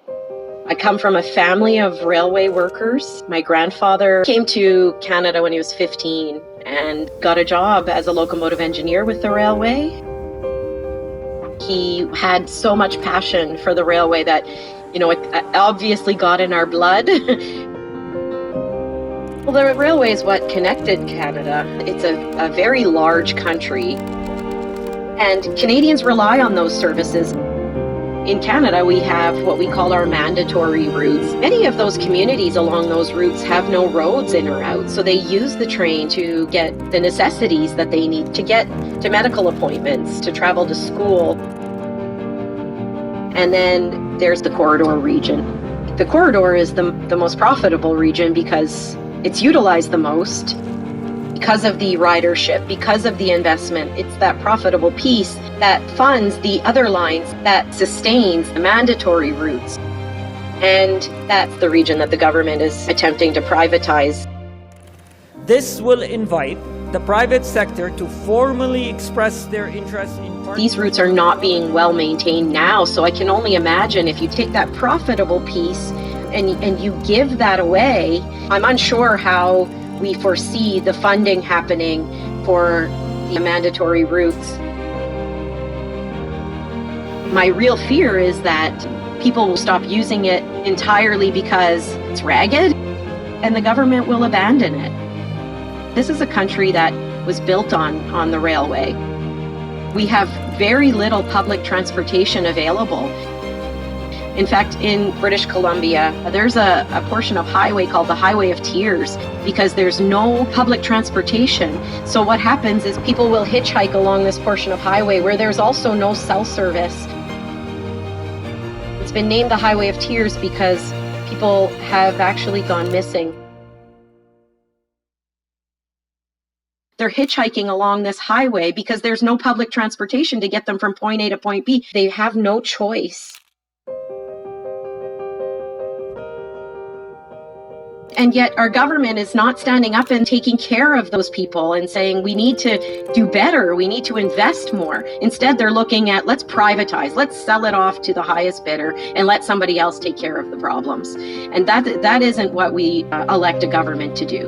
I come from a family of railway workers. My grandfather came to Canada when he was 15 and got a job as a locomotive engineer with the railway. He had so much passion for the railway that, it obviously got in our blood. Well, the railway is what connected Canada. It's a very large country, and Canadians rely on those services. In Canada, we have what we call our mandatory routes. Many of those communities along those routes have no roads in or out, so they use the train to get the necessities that they need to get to medical appointments, to travel to school. And then there's the corridor region. The corridor is the most profitable region because it's utilized the most, because of the ridership, because of the investment. It's that profitable piece that funds the other lines, that sustains the mandatory routes. And that's the region that the government is attempting to privatize. This will invite the private sector to formally express their interest in These routes are not being well maintained now, so I can only imagine if you take that profitable piece and you give that away. I'm unsure how we foresee the funding happening for the mandatory routes. My real fear is that people will stop using it entirely because it's ragged, and the government will abandon it. This is a country that was built on the railway. We have very little public transportation available. In fact, in British Columbia, there's a portion of highway called the Highway of Tears because there's no public transportation. So what happens is people will hitchhike along this portion of highway where there's also no cell service. It's been named the Highway of Tears because people have actually gone missing. They're hitchhiking along this highway because there's no public transportation to get them from point A to point B. They have no choice. And yet our government is not standing up and taking care of those people and saying we need to do better, we need to invest more. Instead, they're looking at, let's privatize, let's sell it off to the highest bidder and let somebody else take care of the problems. And that isn't what we elect a government to do.